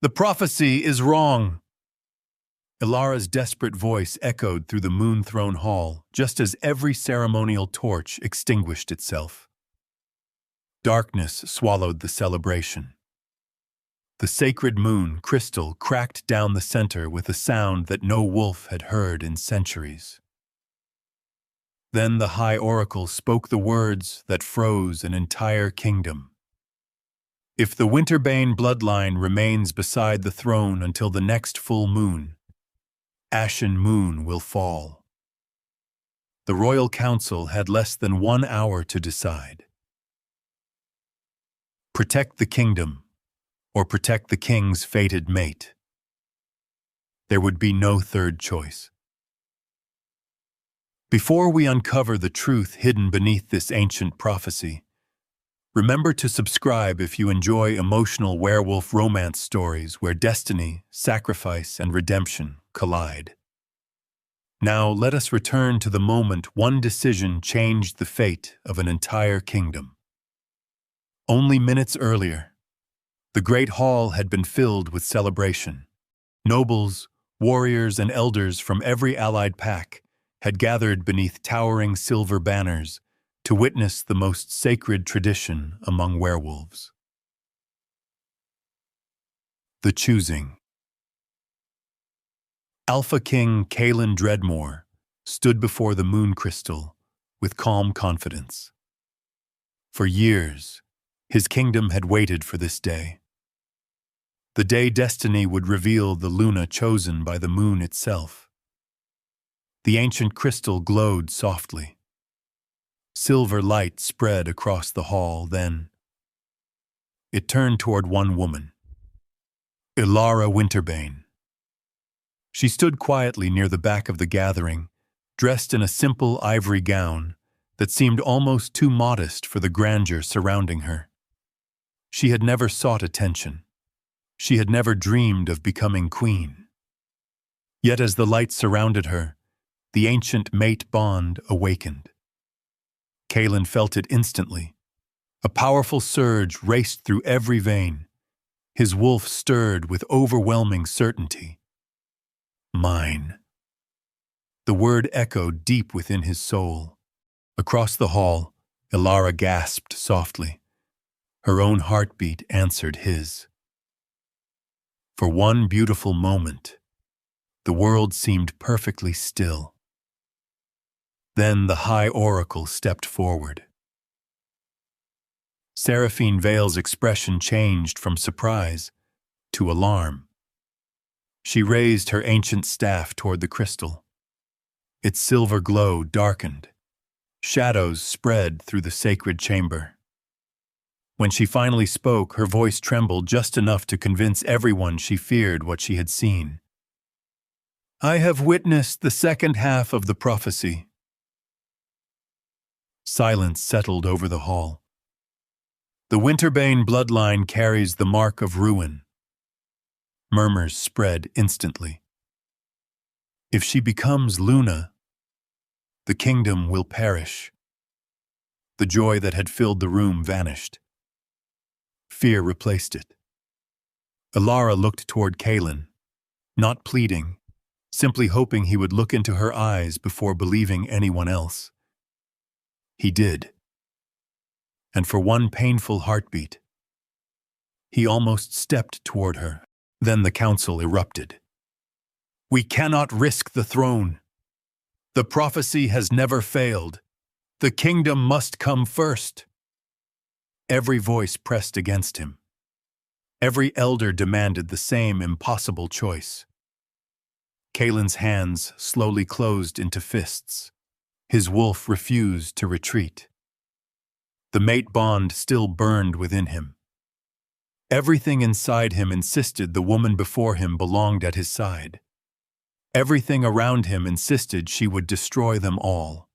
The prophecy is wrong. Elara's desperate voice echoed through the moon-throne hall just as every ceremonial torch extinguished itself. Darkness swallowed the celebration. The sacred moon crystal cracked down the center with a sound that no wolf had heard in centuries. Then the High Oracle spoke the words that froze an entire kingdom. If the Winterbane bloodline remains beside the throne until the next full moon, Ashen Moon will fall. The Royal Council had less than 1 hour to decide. Protect the kingdom, or protect the king's fated mate. There would be no third choice. Before we uncover the truth hidden beneath this ancient prophecy, remember to subscribe if you enjoy emotional werewolf romance stories where destiny, sacrifice, and redemption collide. Now let us return to the moment one decision changed the fate of an entire kingdom. Only minutes earlier, the Great Hall had been filled with celebration. Nobles, warriors, and elders from every allied pack had gathered beneath towering silver banners to witness the most sacred tradition among werewolves. The Choosing. Alpha King Kaelen Dreadmoor stood before the moon crystal with calm confidence. For years, his kingdom had waited for this day. The day destiny would reveal the Luna chosen by the moon itself. The ancient crystal glowed softly. Silver light spread across the hall, then it turned toward one woman, Elara Winterbane. She stood quietly near the back of the gathering, dressed in a simple ivory gown that seemed almost too modest for the grandeur surrounding her. She had never sought attention. She had never dreamed of becoming queen. Yet as the light surrounded her, the ancient mate bond awakened. Kaelen felt it instantly. A powerful surge raced through every vein. His wolf stirred with overwhelming certainty. Mine. The word echoed deep within his soul. Across the hall, Elara gasped softly. Her own heartbeat answered his. For one beautiful moment, the world seemed perfectly still. Then the High Oracle stepped forward. Seraphine Vale's expression changed from surprise to alarm. She raised her ancient staff toward the crystal. Its silver glow darkened. Shadows spread through the sacred chamber. When she finally spoke, her voice trembled just enough to convince everyone she feared what she had seen. I have witnessed the second half of the prophecy. Silence settled over the hall. The Winterbane bloodline carries the mark of ruin. Murmurs spread instantly. If she becomes Luna, the kingdom will perish. The joy that had filled the room vanished. Fear replaced it. Elara looked toward Kaelen, not pleading, simply hoping he would look into her eyes before believing anyone else. He did. And for one painful heartbeat, he almost stepped toward her. Then the council erupted. We cannot risk the throne. The prophecy has never failed. The kingdom must come first. Every voice pressed against him. Every elder demanded the same impossible choice. Kaelen's hands slowly closed into fists. His wolf refused to retreat. The mate bond still burned within him. Everything inside him insisted the woman before him belonged at his side. Everything around him insisted she would destroy them all.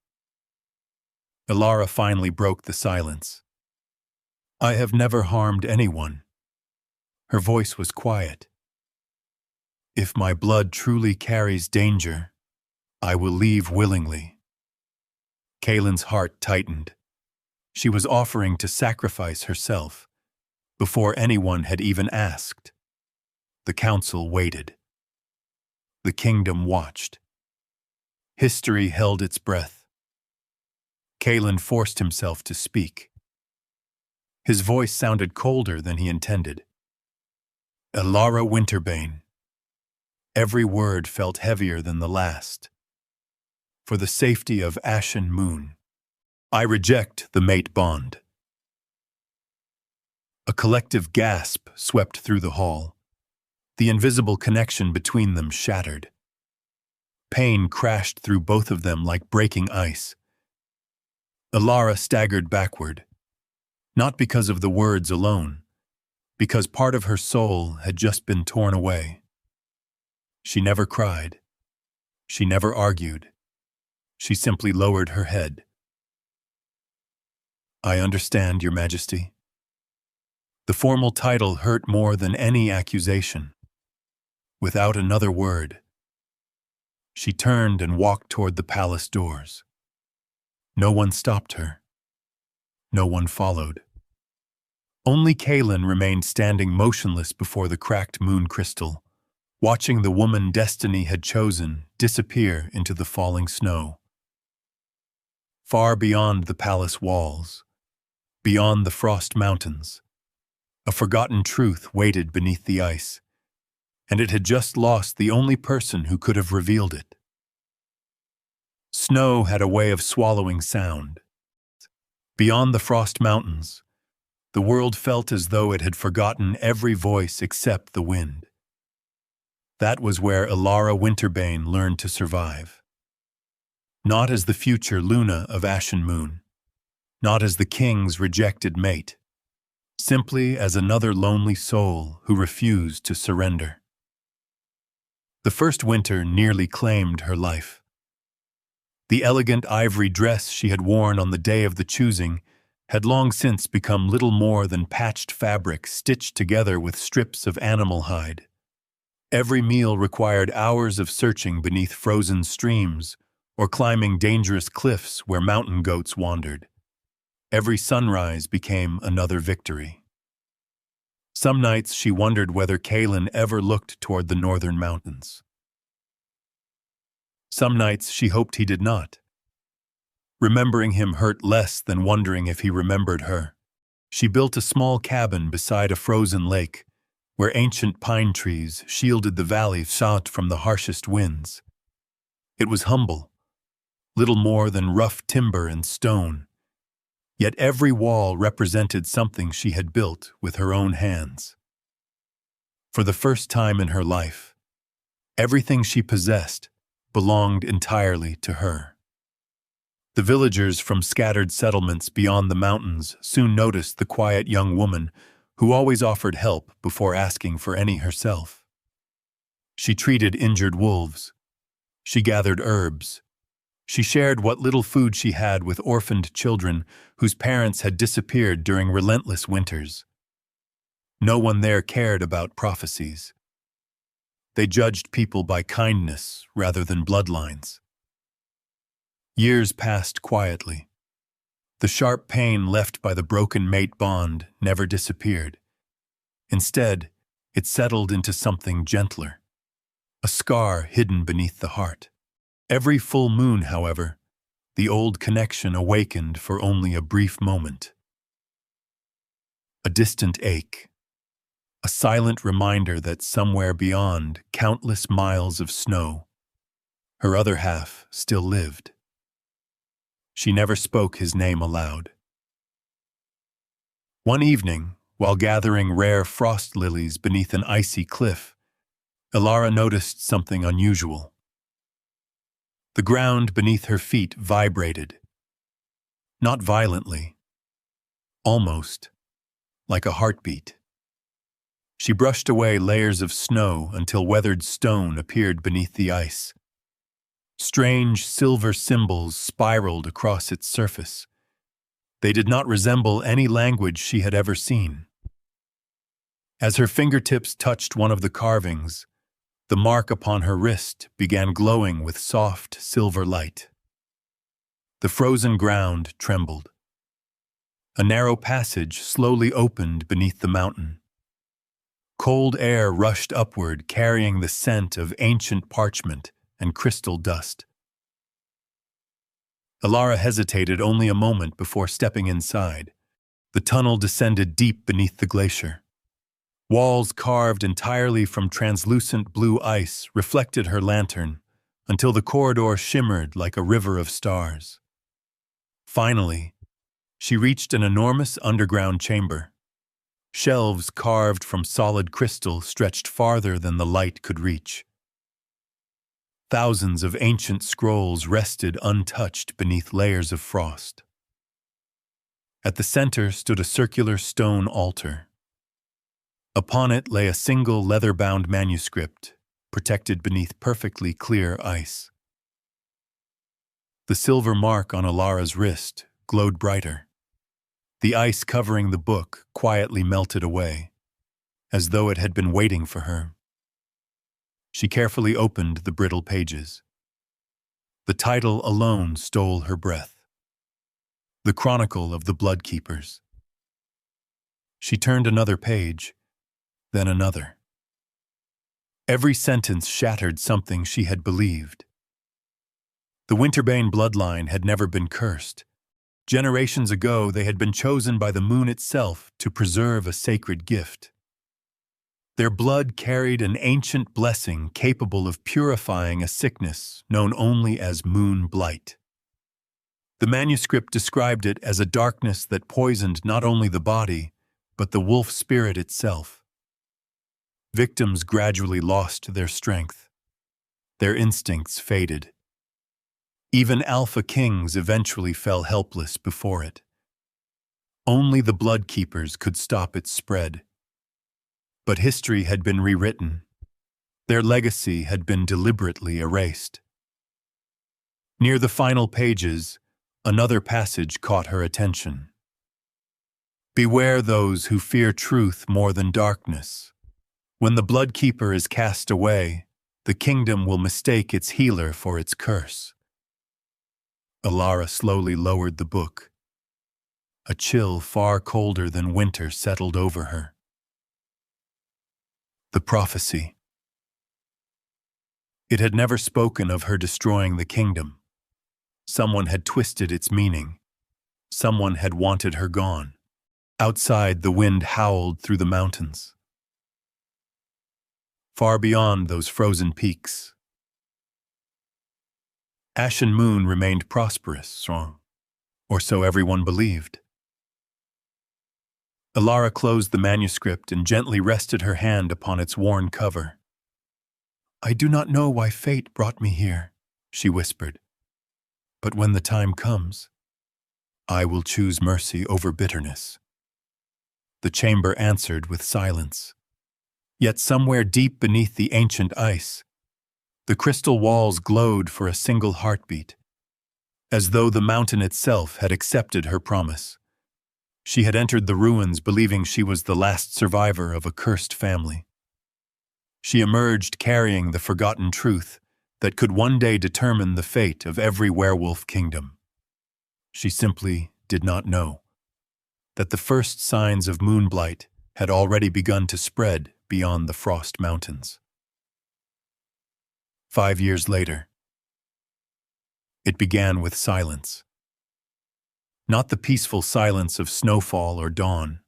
Elara finally broke the silence. I have never harmed anyone. Her voice was quiet. If my blood truly carries danger, I will leave willingly. Kaelen's heart tightened. She was offering to sacrifice herself before anyone had even asked. The council waited. The kingdom watched. History held its breath. Kaelen forced himself to speak. His voice sounded colder than he intended. Elara Winterbane. Every word felt heavier than the last. For the safety of Ashen Moon, I reject the mate bond. A collective gasp swept through the hall. The invisible connection between them shattered. Pain crashed through both of them like breaking ice. Elara staggered backward, not because of the words alone, because part of her soul had just been torn away. She never cried. She never argued. She simply lowered her head. I understand, Your Majesty. The formal title hurt more than any accusation. Without another word, she turned and walked toward the palace doors. No one stopped her. No one followed. Only Kaelen remained standing motionless before the cracked moon crystal, watching the woman destiny had chosen disappear into the falling snow. Far beyond the palace walls, beyond the frost mountains, a forgotten truth waited beneath the ice, and it had just lost the only person who could have revealed it. Snow had a way of swallowing sound. Beyond the frost mountains, the world felt as though it had forgotten every voice except the wind. That was where Elara Winterbane learned to survive. Not as the future Luna of Ashen Moon, not as the king's rejected mate, simply as another lonely soul who refused to surrender. The first winter nearly claimed her life. The elegant ivory dress she had worn on the day of the choosing had long since become little more than patched fabric stitched together with strips of animal hide. Every meal required hours of searching beneath frozen streams or climbing dangerous cliffs where mountain goats wandered. Every sunrise became another victory. Some nights she wondered whether Kaelen ever looked toward the northern mountains. Some nights she hoped he did not. Remembering him hurt less than wondering if he remembered her. She built a small cabin beside a frozen lake, where ancient pine trees shielded the valley sought from the harshest winds. It was humble, little more than rough timber and stone, yet every wall represented something she had built with her own hands. For the first time in her life, everything she possessed belonged entirely to her. The villagers from scattered settlements beyond the mountains soon noticed the quiet young woman who always offered help before asking for any herself. She treated injured wolves. She gathered herbs. She shared what little food she had with orphaned children whose parents had disappeared during relentless winters. No one there cared about prophecies. They judged people by kindness rather than bloodlines. Years passed quietly. The sharp pain left by the broken mate bond never disappeared. Instead, it settled into something gentler, a scar hidden beneath the heart. Every full moon, however, the old connection awakened for only a brief moment. A distant ache, a silent reminder that somewhere beyond countless miles of snow, her other half still lived. She never spoke his name aloud. One evening, while gathering rare frost lilies beneath an icy cliff, Elara noticed something unusual. The ground beneath her feet vibrated. Not violently, almost like a heartbeat. She brushed away layers of snow until weathered stone appeared beneath the ice. Strange silver symbols spiraled across its surface. They did not resemble any language she had ever seen. As her fingertips touched one of the carvings, the mark upon her wrist began glowing with soft silver light. The frozen ground trembled. A narrow passage slowly opened beneath the mountain. Cold air rushed upward, carrying the scent of ancient parchment and crystal dust. Elara hesitated only a moment before stepping inside. The tunnel descended deep beneath the glacier. Walls carved entirely from translucent blue ice reflected her lantern until the corridor shimmered like a river of stars. Finally, she reached an enormous underground chamber. Shelves carved from solid crystal stretched farther than the light could reach. Thousands of ancient scrolls rested untouched beneath layers of frost. At the center stood a circular stone altar. Upon it lay a single leather-bound manuscript, protected beneath perfectly clear ice. The silver mark on Elara's wrist glowed brighter. The ice covering the book quietly melted away, as though it had been waiting for her. She carefully opened the brittle pages. The title alone stole her breath. The Chronicle of the Bloodkeepers. She turned another page, then another. Every sentence shattered something she had believed. The Winterbane bloodline had never been cursed. Generations ago, they had been chosen by the moon itself to preserve a sacred gift. Their blood carried an ancient blessing capable of purifying a sickness known only as Moon Blight. The manuscript described it as a darkness that poisoned not only the body, but the wolf spirit itself. Victims gradually lost their strength. Their instincts faded. Even alpha kings eventually fell helpless before it. Only the bloodkeepers could stop its spread. But history had been rewritten. Their legacy had been deliberately erased. Near the final pages, another passage caught her attention. Beware those who fear truth more than darkness. When the bloodkeeper is cast away, the kingdom will mistake its healer for its curse. Elara slowly lowered the book. A chill far colder than winter settled over her. The prophecy. It had never spoken of her destroying the kingdom. Someone had twisted its meaning. Someone had wanted her gone. Outside, the wind howled through the mountains. Far beyond those frozen peaks, Ashen Moon remained prosperous, strong, or so everyone believed. Elara closed the manuscript and gently rested her hand upon its worn cover. "I do not know why fate brought me here," she whispered. "But when the time comes, I will choose mercy over bitterness." The chamber answered with silence. Yet somewhere deep beneath the ancient ice, the crystal walls glowed for a single heartbeat, as though the mountain itself had accepted her promise. She had entered the ruins believing she was the last survivor of a cursed family. She emerged carrying the forgotten truth that could one day determine the fate of every werewolf kingdom. She simply did not know that the first signs of Moon Blight had already begun to spread beyond the Frost Mountains. 5 years later, it began with silence. Not the peaceful silence of snowfall or dawn,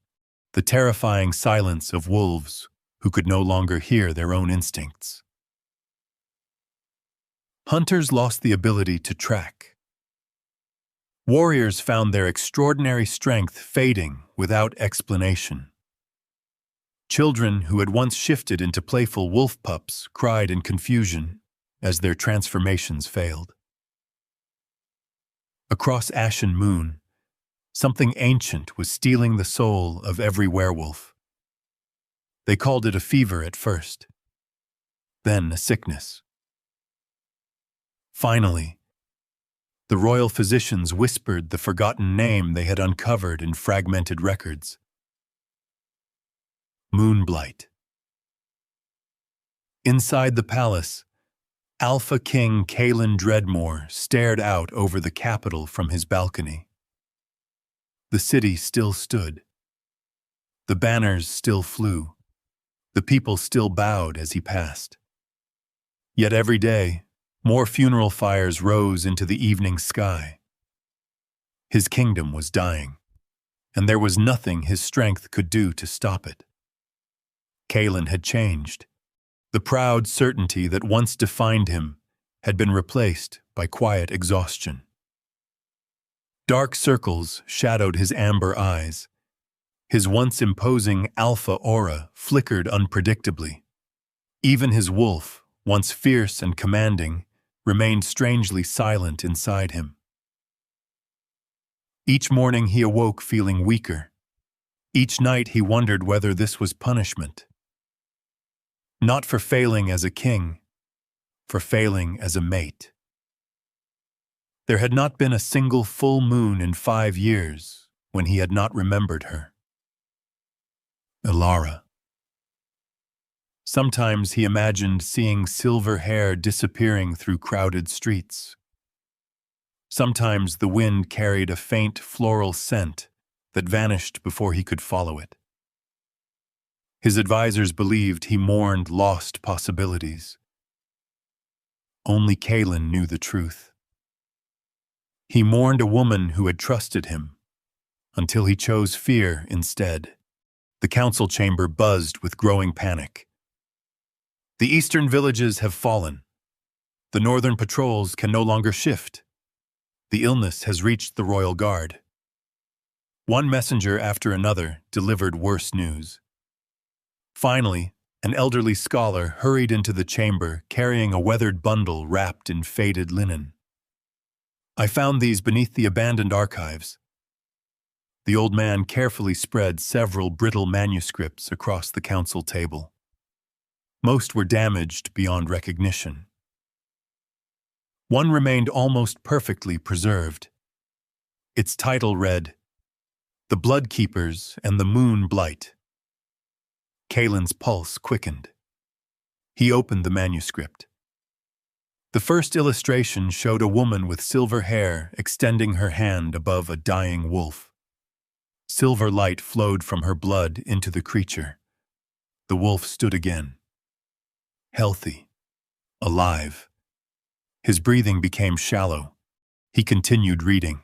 the terrifying silence of wolves who could no longer hear their own instincts. Hunters lost the ability to track. Warriors found their extraordinary strength fading without explanation. Children who had once shifted into playful wolf pups cried in confusion as their transformations failed. Across Ashen Moon, something ancient was stealing the soul of every werewolf. They called it a fever at first, then a sickness. Finally, the royal physicians whispered the forgotten name they had uncovered in fragmented records. Moon Blight. Inside the palace, Alpha King Kaelen Dreadmoor stared out over the capital from his balcony. The city still stood. The banners still flew. The people still bowed as he passed. Yet every day, more funeral fires rose into the evening sky. His kingdom was dying, and there was nothing his strength could do to stop it. Kaelen had changed. The proud certainty that once defined him had been replaced by quiet exhaustion. Dark circles shadowed his amber eyes. His once imposing alpha aura flickered unpredictably. Even his wolf, once fierce and commanding, remained strangely silent inside him. Each morning he awoke feeling weaker. Each night he wondered whether this was punishment. Not for failing as a king, for failing as a mate. There had not been a single full moon in 5 years when he had not remembered her. Elara. Sometimes he imagined seeing silver hair disappearing through crowded streets. Sometimes the wind carried a faint floral scent that vanished before he could follow it. His advisors believed he mourned lost possibilities. Only Kaelen knew the truth. He mourned a woman who had trusted him, until he chose fear instead. The council chamber buzzed with growing panic. The eastern villages have fallen. The northern patrols can no longer shift. The illness has reached the royal guard. One messenger after another delivered worse news. Finally, an elderly scholar hurried into the chamber carrying a weathered bundle wrapped in faded linen. "I found these beneath the abandoned archives." The old man carefully spread several brittle manuscripts across the council table. Most were damaged beyond recognition. One remained almost perfectly preserved. Its title read, "The Bloodkeepers and the Moon Blight." Kaelen's pulse quickened. He opened the manuscript. The first illustration showed a woman with silver hair extending her hand above a dying wolf. Silver light flowed from her blood into the creature. The wolf stood again. Healthy. Alive. His breathing became shallow. He continued reading.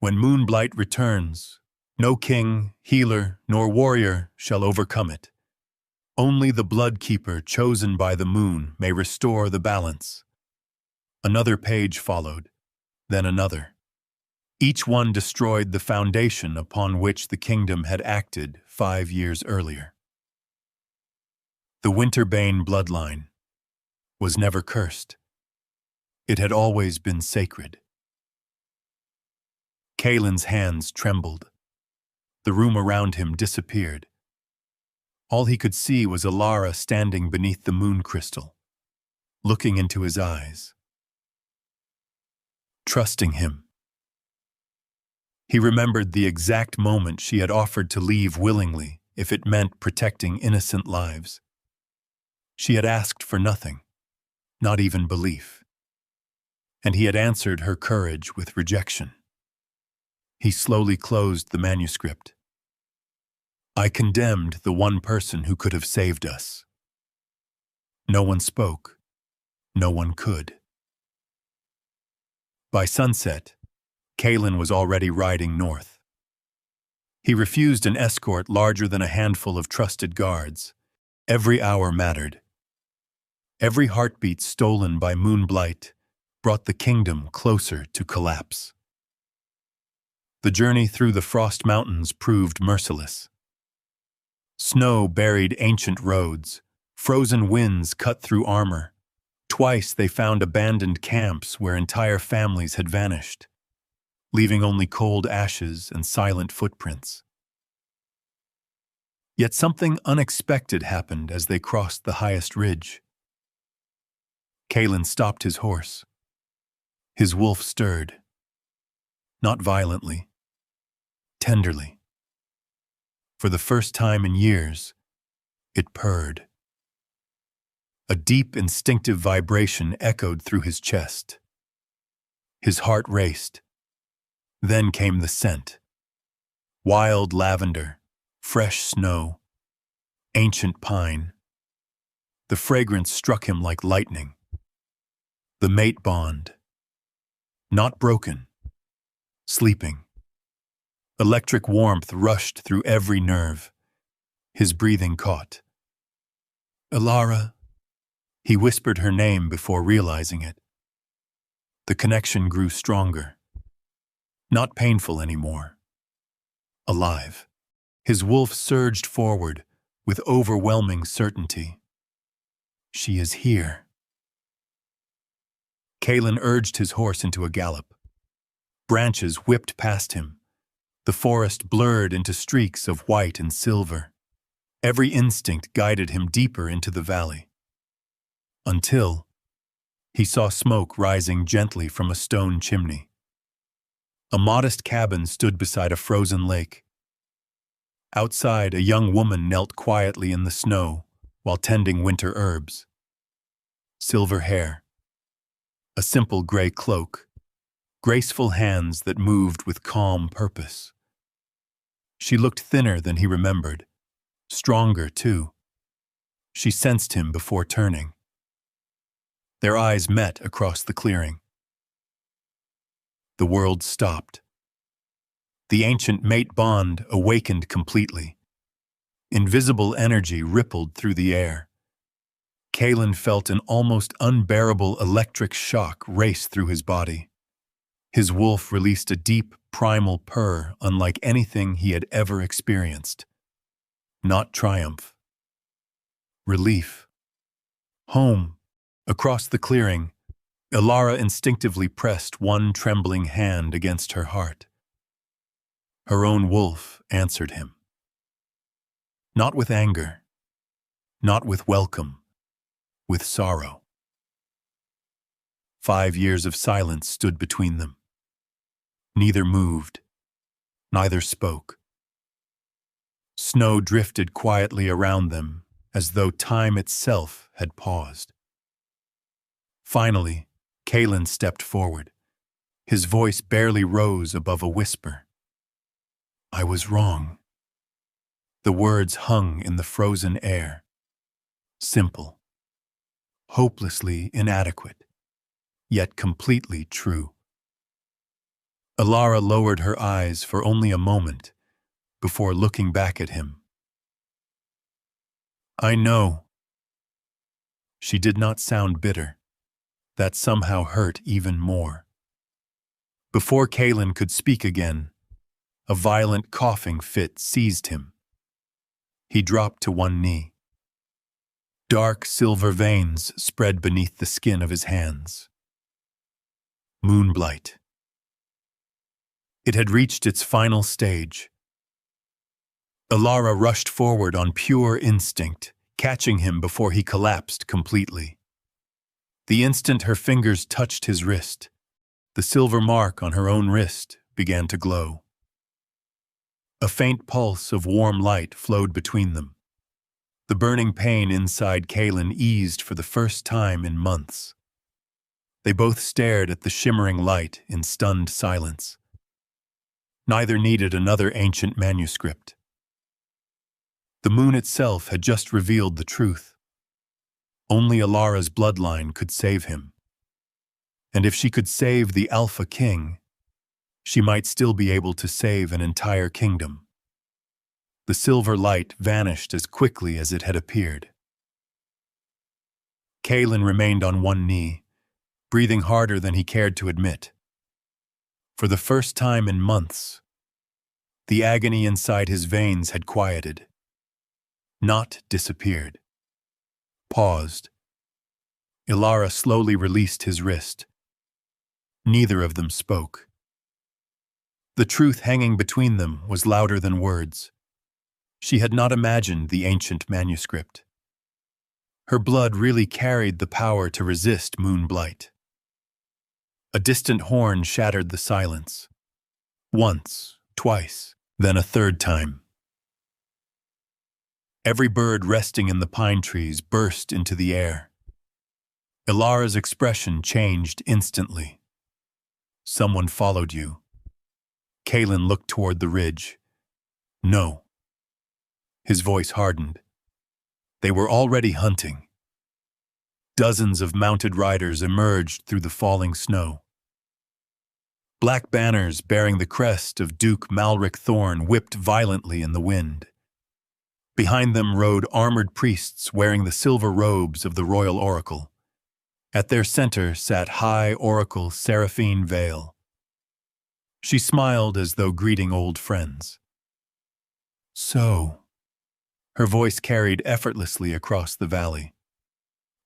"When Moon Blight returns, no king, healer, nor warrior shall overcome it. Only the Bloodkeeper chosen by the moon may restore the balance." Another page followed, then another. Each one destroyed the foundation upon which the kingdom had acted 5 years earlier. The Winterbane bloodline was never cursed. It had always been sacred. Kaelen's hands trembled. The room around him disappeared. All he could see was Elara standing beneath the moon crystal, looking into his eyes, trusting him. He remembered the exact moment she had offered to leave willingly if it meant protecting innocent lives. She had asked for nothing, not even belief. And he had answered her courage with rejection. He slowly closed the manuscript. "I condemned the one person who could have saved us." No one spoke. No one could. By sunset, Kaelen was already riding north. He refused an escort larger than a handful of trusted guards. Every hour mattered. Every heartbeat stolen by Moon Blight brought the kingdom closer to collapse. The journey through the Frost Mountains proved merciless. Snow buried ancient roads, frozen winds cut through armor. Twice they found abandoned camps where entire families had vanished, leaving only cold ashes and silent footprints. Yet something unexpected happened as they crossed the highest ridge. Kaelen stopped his horse. His wolf stirred. Not violently, tenderly. For the first time in years, it purred. A deep, instinctive vibration echoed through his chest. His heart raced. Then came the scent. Wild lavender, fresh snow. Ancient pine. The fragrance struck him like lightning. The mate bond. Not broken. Sleeping. Electric warmth rushed through every nerve. His breathing caught. Elara. He whispered her name before realizing it. The connection grew stronger. Not painful anymore. Alive. His wolf surged forward with overwhelming certainty. She is here. Kaelen urged his horse into a gallop. Branches whipped past him. The forest blurred into streaks of white and silver. Every instinct guided him deeper into the valley. Until he saw smoke rising gently from a stone chimney. A modest cabin stood beside a frozen lake. Outside, a young woman knelt quietly in the snow while tending winter herbs. Silver hair. A simple gray cloak. Graceful hands that moved with calm purpose. She looked thinner than he remembered. Stronger, too. She sensed him before turning. Their eyes met across the clearing. The world stopped. The ancient mate bond awakened completely. Invisible energy rippled through the air. Kaelen felt an almost unbearable electric shock race through his body. His wolf released a deep, primal purr unlike anything he had ever experienced. Not triumph. Relief. Home. Across the clearing, Elara instinctively pressed one trembling hand against her heart. Her own wolf answered him. Not with anger, not with welcome, with sorrow. 5 years of silence stood between them. Neither moved, neither spoke. Snow drifted quietly around them as though time itself had paused. Finally, Kaelen stepped forward. His voice barely rose above a whisper. I was wrong. The words hung in the frozen air. Simple. Hopelessly inadequate, yet completely true. Elara lowered her eyes for only a moment before looking back at him. I know. She did not sound bitter. That somehow hurt even more. Before Kaelen could speak again, a violent coughing fit seized him. He dropped to one knee. Dark silver veins spread beneath the skin of his hands. Moon Blight. It had reached its final stage. Elara rushed forward on pure instinct, catching him before he collapsed completely. The instant her fingers touched his wrist, the silver mark on her own wrist began to glow. A faint pulse of warm light flowed between them. The burning pain inside Kaelen eased for the first time in months. They both stared at the shimmering light in stunned silence. Neither needed another ancient manuscript. The moon itself had just revealed the truth. Only Elara's bloodline could save him. And if she could save the Alpha King, she might still be able to save an entire kingdom. The silver light vanished as quickly as it had appeared. Kaelen remained on one knee, breathing harder than he cared to admit. For the first time in months, the agony inside his veins had quieted, not disappeared. Paused. Elara slowly released his wrist. Neither of them spoke. The truth hanging between them was louder than words. She had not imagined the ancient manuscript. Her blood really carried the power to resist Moon Blight. A distant horn shattered the silence. Once, twice, then a third time. Every bird resting in the pine trees burst into the air. Elara's expression changed instantly. Someone followed you. Kaelen looked toward the ridge. No. His voice hardened. They were already hunting. Dozens of mounted riders emerged through the falling snow. Black banners bearing the crest of Duke Malric Thorn whipped violently in the wind. Behind them rode armored priests wearing the silver robes of the royal oracle. At their center sat High Oracle Seraphine Vale. She smiled as though greeting old friends. So, her voice carried effortlessly across the valley.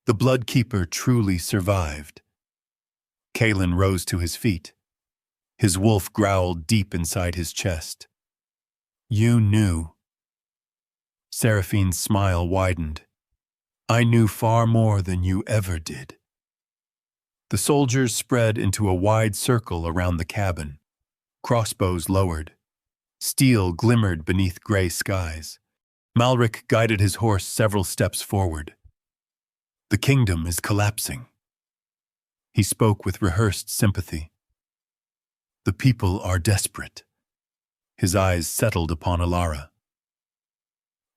The Bloodkeeper truly survived. Kaelen rose to his feet. His wolf growled deep inside his chest. You knew. Seraphine's smile widened. I knew far more than you ever did. The soldiers spread into a wide circle around the cabin. Crossbows lowered. Steel glimmered beneath gray skies. Malric guided his horse several steps forward. The kingdom is collapsing. He spoke with rehearsed sympathy. The people are desperate. His eyes settled upon Elara.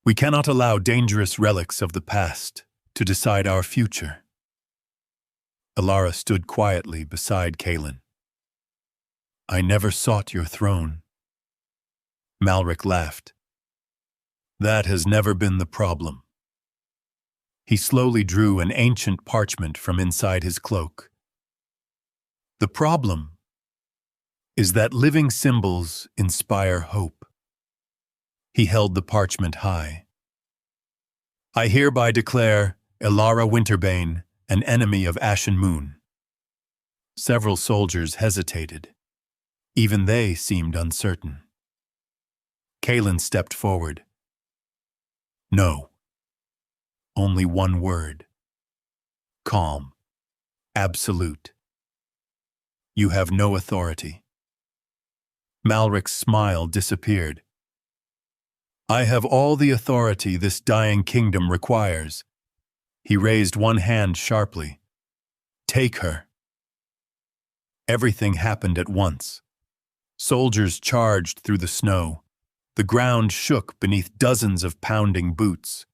We cannot allow dangerous relics of the past to decide our future. Elara stood quietly beside Kaelen. I never sought your throne. Malric laughed. That has never been the problem. He slowly drew an ancient parchment from inside his cloak. The problem is that living symbols inspire hope. He held the parchment high. I hereby declare Elara Winterbane an enemy of Ashen Moon. Several soldiers hesitated. Even they seemed uncertain. Kaelen stepped forward. No. Only one word. Calm. Absolute. You have no authority. Malric's smile disappeared. I have all the authority this dying kingdom requires. He raised one hand sharply. Take her. Everything happened at once. Soldiers charged through the snow. The ground shook beneath dozens of pounding boots.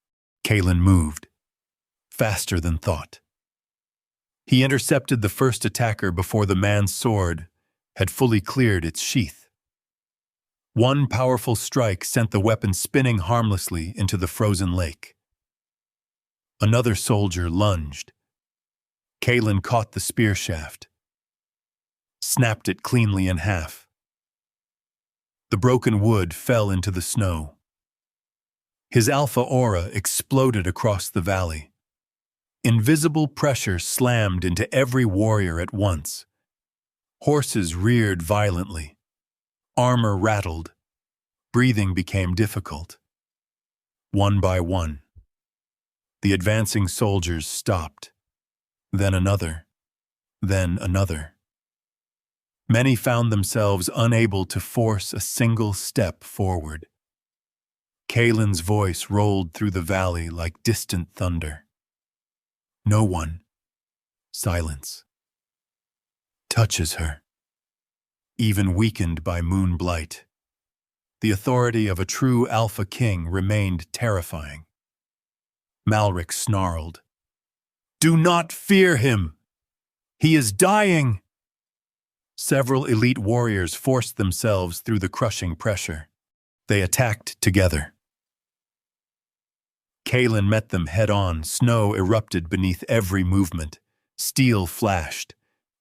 Kaelen moved, faster than thought. He intercepted the first attacker before the man's sword had fully cleared its sheath. One powerful strike sent the weapon spinning harmlessly into the frozen lake. Another soldier lunged. Kaelen caught the spear shaft, snapped it cleanly in half. The broken wood fell into the snow. His alpha aura exploded across the valley. Invisible pressure slammed into every warrior at once. Horses reared violently. Armor rattled. Breathing became difficult. One by one, the advancing soldiers stopped. Then another. Then another. Many found themselves unable to force a single step forward. Kaelen's voice rolled through the valley like distant thunder. No one, silence, touches her. Even weakened by Moon Blight, the authority of a true Alpha King remained terrifying. Malric snarled. Do not fear him! He is dying! Several elite warriors forced themselves through the crushing pressure. They attacked together. Kaelen met them head-on. Snow erupted beneath every movement. Steel flashed.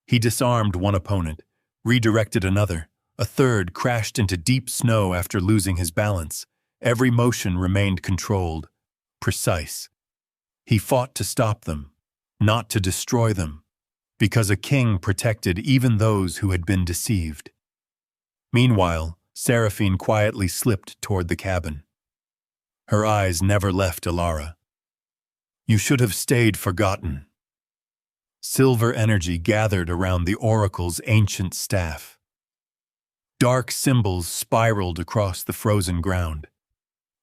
He disarmed one opponent, redirected another. A third crashed into deep snow after losing his balance. Every motion remained controlled, precise. He fought to stop them, not to destroy them, because a king protected even those who had been deceived. Meanwhile, Seraphine quietly slipped toward the cabin. Her eyes never left Elara. You should have stayed forgotten. Silver energy gathered around the oracle's ancient staff. Dark symbols spiraled across the frozen ground.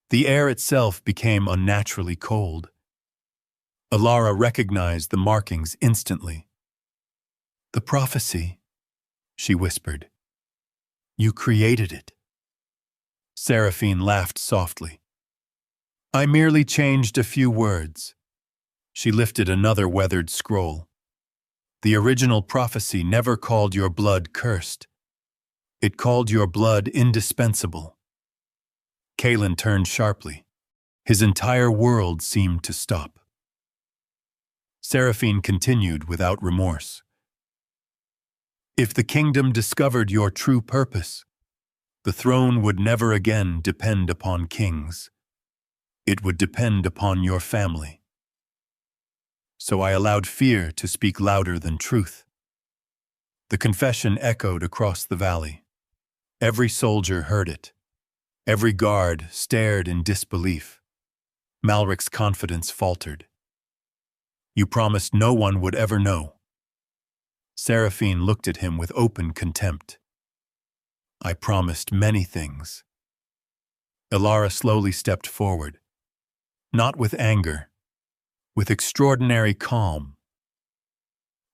The air itself became unnaturally cold. Elara recognized the markings instantly. The prophecy, she whispered. You created it. Seraphine laughed softly. I merely changed a few words. She lifted another weathered scroll. The original prophecy never called your blood cursed. It called your blood indispensable. Kaelen turned sharply. His entire world seemed to stop. Seraphine continued without remorse. If the kingdom discovered your true purpose, the throne would never again depend upon kings. It would depend upon your family. So I allowed fear to speak louder than truth. The confession echoed across the valley. Every soldier heard it. Every guard stared in disbelief. Malric's confidence faltered. You promised no one would ever know. Seraphine looked at him with open contempt. I promised many things. Elara slowly stepped forward. Not with anger, with extraordinary calm.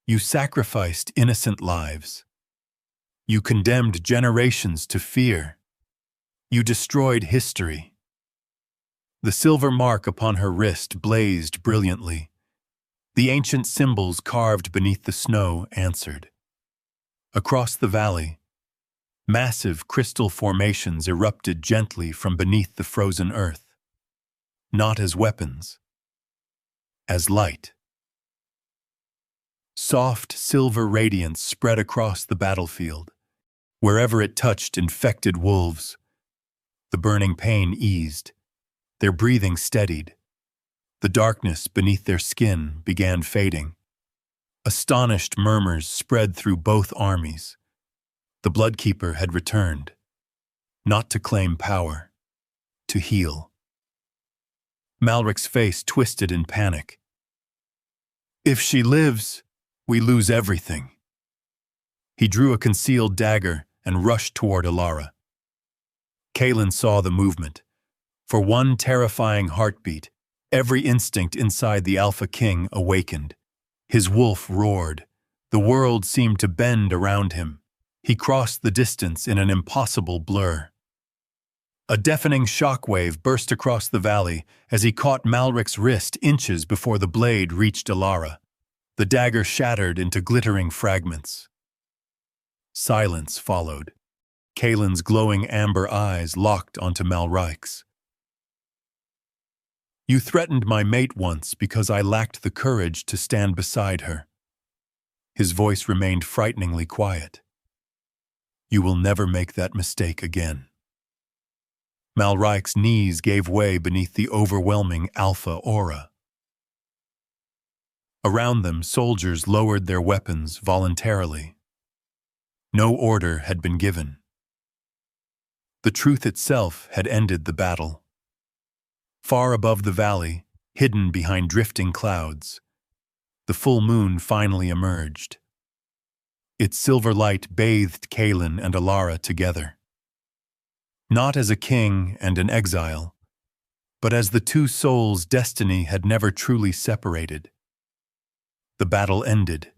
You sacrificed innocent lives. You condemned generations to fear. You destroyed history. The silver mark upon her wrist blazed brilliantly. The ancient symbols carved beneath the snow answered. Across the valley, massive crystal formations erupted gently from beneath the frozen earth. Not as weapons, as light. Soft silver radiance spread across the battlefield. Wherever it touched infected wolves, the burning pain eased. Their breathing steadied. The darkness beneath their skin began fading. Astonished murmurs spread through both armies. The Bloodkeeper had returned, not to claim power, to heal. Malric's face twisted in panic. If she lives, we lose everything. He drew a concealed dagger and rushed toward Elara. Kaelen saw the movement. For one terrifying heartbeat, every instinct inside the Alpha King awakened. His wolf roared. The world seemed to bend around him. He crossed the distance in an impossible blur. A deafening shockwave burst across the valley as he caught Malric's wrist inches before the blade reached Elara. The dagger shattered into glittering fragments. Silence followed. Kaelen's glowing amber eyes locked onto Malric's. You threatened my mate once because I lacked the courage to stand beside her. His voice remained frighteningly quiet. You will never make that mistake again. Malric's knees gave way beneath the overwhelming alpha aura. Around them, soldiers lowered their weapons voluntarily. No order had been given. The truth itself had ended the battle. Far above the valley, hidden behind drifting clouds, the full moon finally emerged. Its silver light bathed Kaelen and Elara together. Not as a king and an exile, but as the two souls' destiny had never truly separated. The battle ended,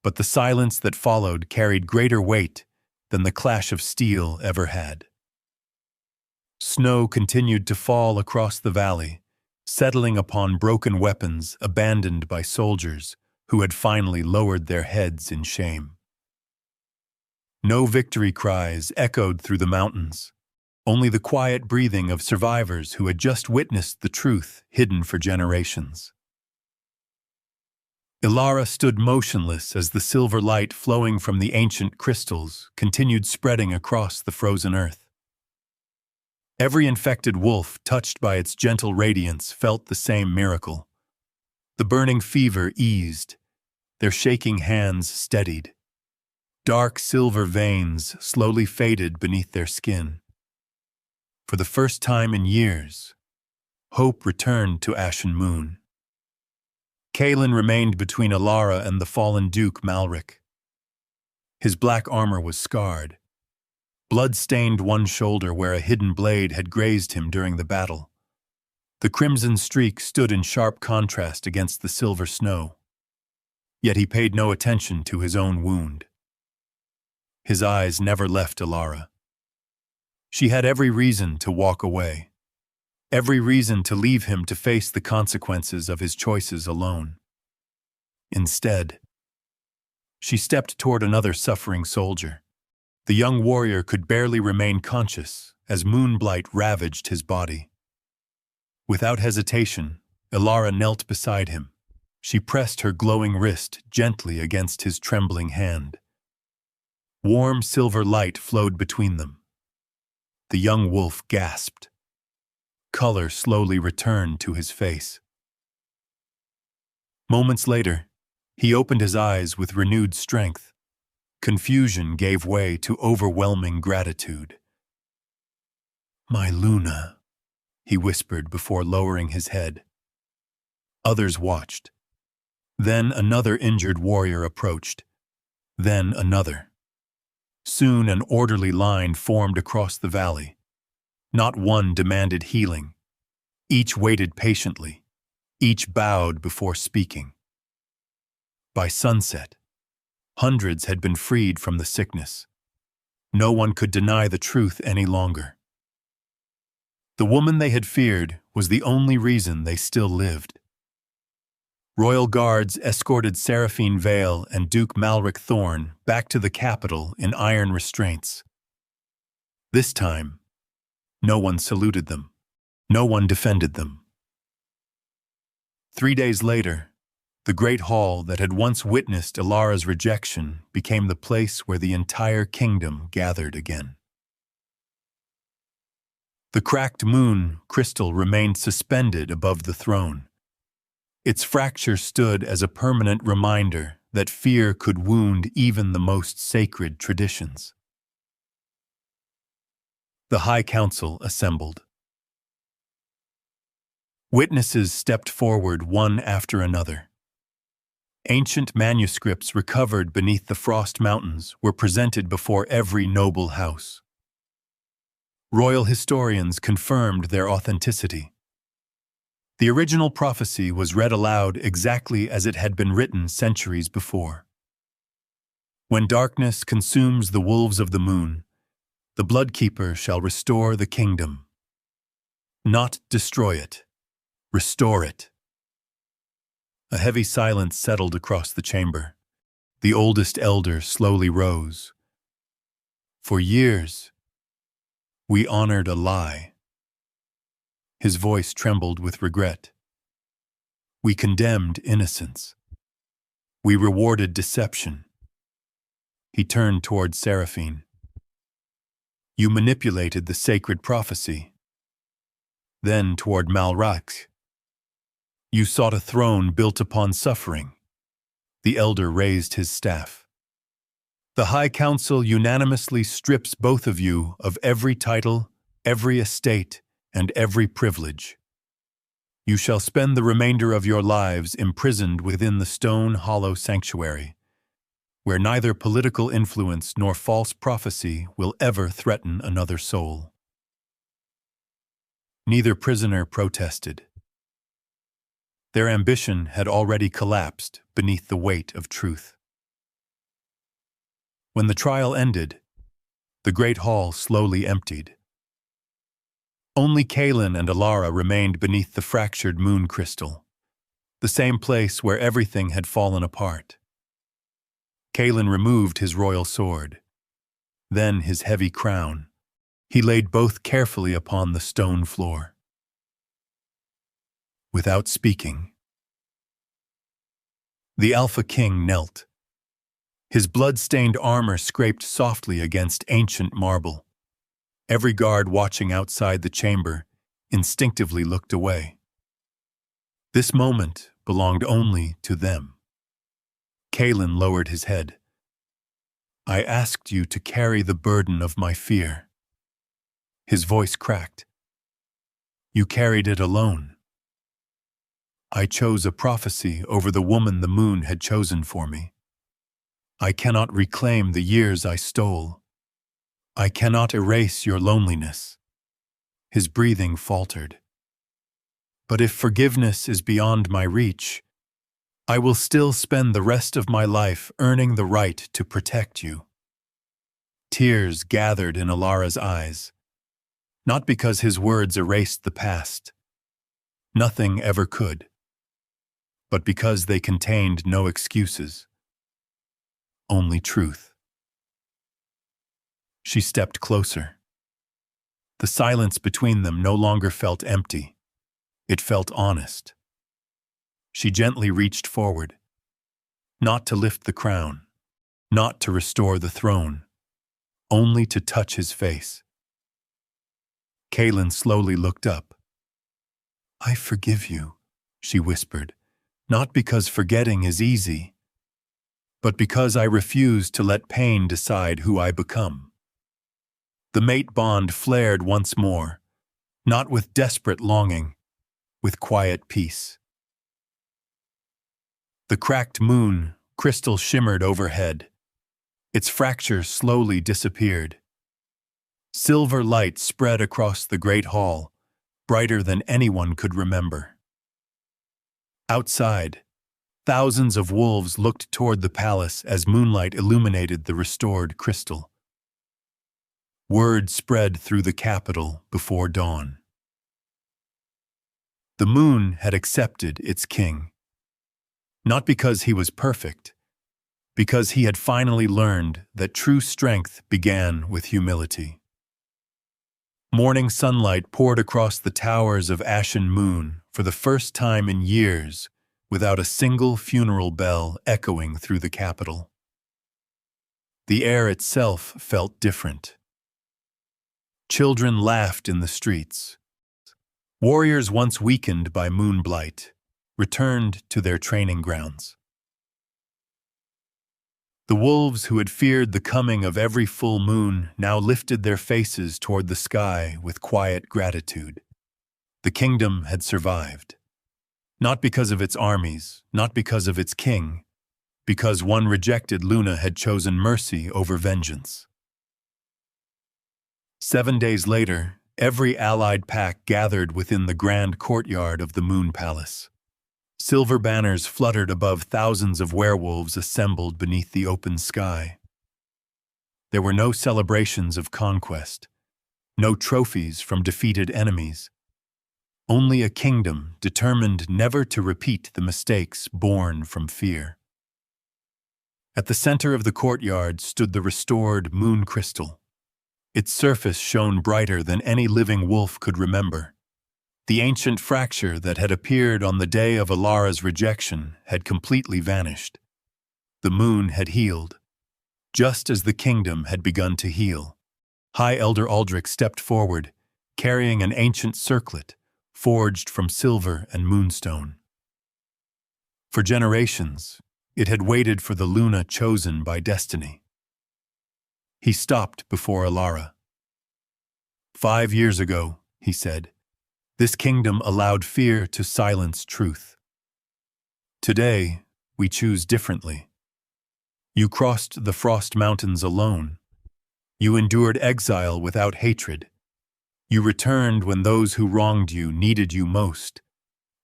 but the silence that followed carried greater weight than the clash of steel ever had. Snow continued to fall across the valley, settling upon broken weapons abandoned by soldiers who had finally lowered their heads in shame. No victory cries echoed through the mountains, only the quiet breathing of survivors who had just witnessed the truth hidden for generations. Elara stood motionless as the silver light flowing from the ancient crystals continued spreading across the frozen earth. Every infected wolf touched by its gentle radiance felt the same miracle. The burning fever eased, their shaking hands steadied. Dark silver veins slowly faded beneath their skin. For the first time in years, hope returned to Ashen Moon. Kaelen remained between Elara and the fallen Duke Malric. His black armor was scarred. Blood stained one shoulder where a hidden blade had grazed him during the battle. The crimson streak stood in sharp contrast against the silver snow. Yet he paid no attention to his own wound. His eyes never left Elara. She had every reason to walk away. every reason to leave him to face the consequences of his choices alone. Instead, she stepped toward another suffering soldier. The young warrior could barely remain conscious as Moon Blight ravaged his body. Without hesitation, Elara knelt beside him. She pressed her glowing wrist gently against his trembling hand. Warm silver light flowed between them. The young wolf gasped. Color slowly returned to his face. Moments later, he opened his eyes with renewed strength. Confusion gave way to overwhelming gratitude. "My Luna," he whispered before lowering his head. Others watched. Then another injured warrior approached. Then another. Soon an orderly line formed across the valley. Not one demanded healing. Each waited patiently. Each bowed before speaking. By sunset, hundreds had been freed from the sickness. No one could deny the truth any longer. The woman they had feared was the only reason they still lived. Royal guards escorted Seraphine Vale and Duke Malric Thorn back to the capital in iron restraints. This time, no one saluted them. No one defended them. 3 days later, the great hall that had once witnessed Elara's rejection became the place where the entire kingdom gathered again. The cracked moon crystal remained suspended above the throne. Its fracture stood as a permanent reminder that fear could wound even the most sacred traditions. The High Council assembled. Witnesses stepped forward one after another. Ancient manuscripts recovered beneath the Frost Mountains were presented before every noble house. Royal historians confirmed their authenticity. The original prophecy was read aloud exactly as it had been written centuries before. When darkness consumes the wolves of the moon, the Bloodkeeper shall restore the kingdom. Not destroy it, restore it. A heavy silence settled across the chamber. The oldest elder slowly rose. For years, we honored a lie. His voice trembled with regret. We condemned innocence. We rewarded deception. He turned toward Seraphine. You manipulated the sacred prophecy. Then toward Malric. You sought a throne built upon suffering. The elder raised his staff. The High Council unanimously strips both of you of every title, every estate, and every privilege. You shall spend the remainder of your lives imprisoned within the stone hollow sanctuary, where neither political influence nor false prophecy will ever threaten another soul. Neither prisoner protested. Their ambition had already collapsed beneath the weight of truth. When the trial ended, the great hall slowly emptied. Only Kaelen and Elara remained beneath the fractured moon crystal, the same place where everything had fallen apart. Kaelen removed his royal sword, then his heavy crown. He laid both carefully upon the stone floor. Without speaking, the Alpha King knelt. His blood-stained armor scraped softly against ancient marble. Every guard watching outside the chamber instinctively looked away. This moment belonged only to them. Kaelen lowered his head. I asked you to carry the burden of my fear. His voice cracked. You carried it alone. I chose a prophecy over the woman the moon had chosen for me. I cannot reclaim the years I stole. I cannot erase your loneliness. His breathing faltered. But if forgiveness is beyond my reach, I will still spend the rest of my life earning the right to protect you. Tears gathered in Elara's eyes. not because his words erased the past. Nothing ever could. But because they contained no excuses. Only truth. She stepped closer. The silence between them no longer felt empty. It felt honest. She gently reached forward, not to lift the crown, not to restore the throne, only to touch his face. Kaelen slowly looked up. "I forgive you," she whispered, "not because forgetting is easy, but because I refuse to let pain decide who I become." The mate bond flared once more, not with desperate longing, with quiet peace. The cracked moon crystal shimmered overhead. Its fracture slowly disappeared. Silver light spread across the great hall, brighter than anyone could remember. Outside, thousands of wolves looked toward the palace as moonlight illuminated the restored crystal. Word spread through the capital before dawn. The moon had accepted its king. Not because he was perfect, because he had finally learned that true strength began with humility. Morning sunlight poured across the towers of Ashen Moon for the first time in years without a single funeral bell echoing through the capital. The air itself felt different. Children laughed in the streets. Warriors once weakened by Moon Blight returned to their training grounds. The wolves who had feared the coming of every full moon now lifted their faces toward the sky with quiet gratitude. The kingdom had survived. Not because of its armies, not because of its king, because one rejected Luna had chosen mercy over vengeance. 7 days later, every allied pack gathered within the grand courtyard of the Moon Palace. Silver banners fluttered above thousands of werewolves assembled beneath the open sky. There were no celebrations of conquest, no trophies from defeated enemies. Only a kingdom determined never to repeat the mistakes born from fear. At the center of the courtyard stood the restored moon crystal. Its surface shone brighter than any living wolf could remember. The ancient fracture that had appeared on the day of Elara's rejection had completely vanished. The moon had healed, just as the kingdom had begun to heal. High Elder Aldrich stepped forward, carrying an ancient circlet, forged from silver and moonstone. For generations, it had waited for the Luna chosen by destiny. He stopped before Elara. 5 years ago, he said, this kingdom allowed fear to silence truth. Today, we choose differently. You crossed the Frost Mountains alone. You endured exile without hatred. You returned when those who wronged you needed you most.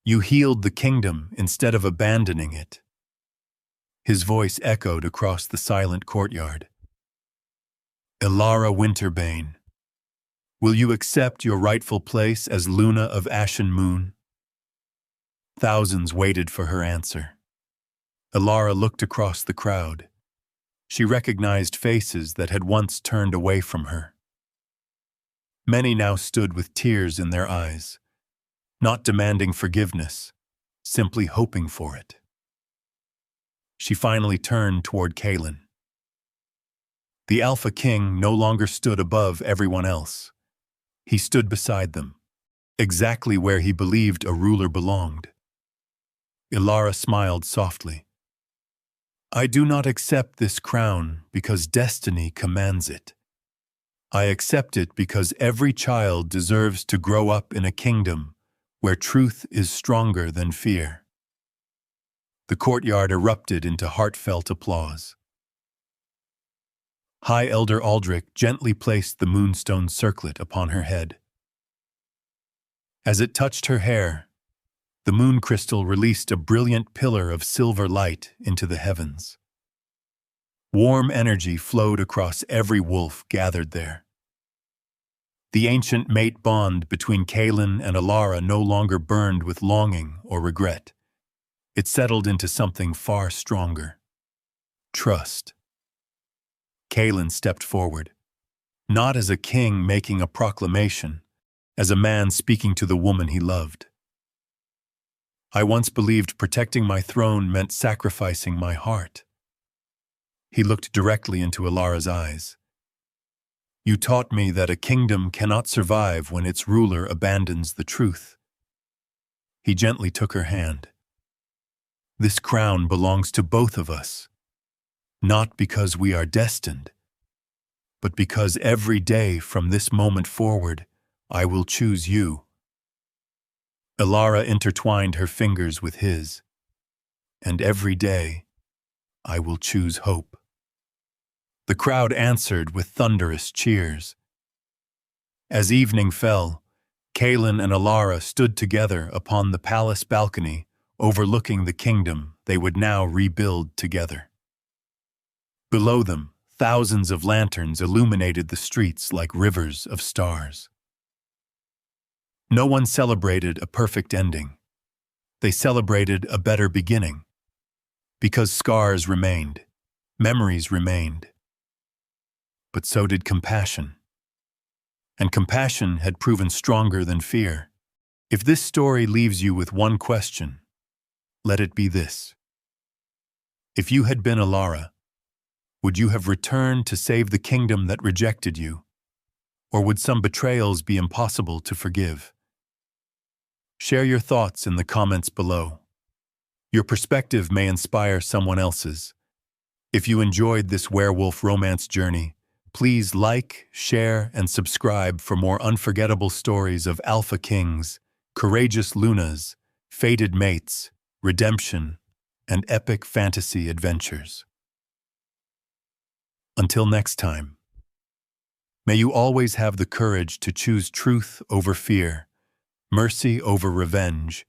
You healed the kingdom instead of abandoning it. His voice echoed across the silent courtyard. Elara Winterbane, will you accept your rightful place as Luna of Ashen Moon? Thousands waited for her answer. Elara looked across the crowd. She recognized faces that had once turned away from her. Many now stood with tears in their eyes, not demanding forgiveness, simply hoping for it. She finally turned toward Kaelen. The Alpha King no longer stood above everyone else. He stood beside them, exactly where he believed a ruler belonged. Elara smiled softly. I do not accept this crown because destiny commands it. I accept it because every child deserves to grow up in a kingdom where truth is stronger than fear. The courtyard erupted into heartfelt applause. High Elder Aldrich gently placed the moonstone circlet upon her head. As it touched her hair, the moon crystal released a brilliant pillar of silver light into the heavens. Warm energy flowed across every wolf gathered there. The ancient mate bond between Kaelen and Elara no longer burned with longing or regret. It settled into something far stronger. Trust. Kaelen stepped forward, not as a king making a proclamation, as a man speaking to the woman he loved. I once believed protecting my throne meant sacrificing my heart. He looked directly into Elara's eyes. You taught me that a kingdom cannot survive when its ruler abandons the truth. He gently took her hand. This crown belongs to both of us, not because we are destined, but because every day from this moment forward, I will choose you. Elara intertwined her fingers with his, and every day, I will choose hope. The crowd answered with thunderous cheers. As evening fell, Kaelen and Elara stood together upon the palace balcony, overlooking the kingdom they would now rebuild together. Below them, thousands of lanterns illuminated the streets like rivers of stars. No one celebrated a perfect ending. They celebrated a better beginning. Because scars remained, memories remained. But so did compassion. And compassion had proven stronger than fear. If this story leaves you with one question, let it be this. If you had been Elara, would you have returned to save the kingdom that rejected you? Or would some betrayals be impossible to forgive? Share your thoughts in the comments below. Your perspective may inspire someone else's. If you enjoyed this werewolf romance journey, please like, share, and subscribe for more unforgettable stories of alpha kings, courageous lunas, fated mates, redemption, and epic fantasy adventures. Until next time, may you always have the courage to choose truth over fear, mercy over revenge,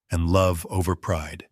and love over pride.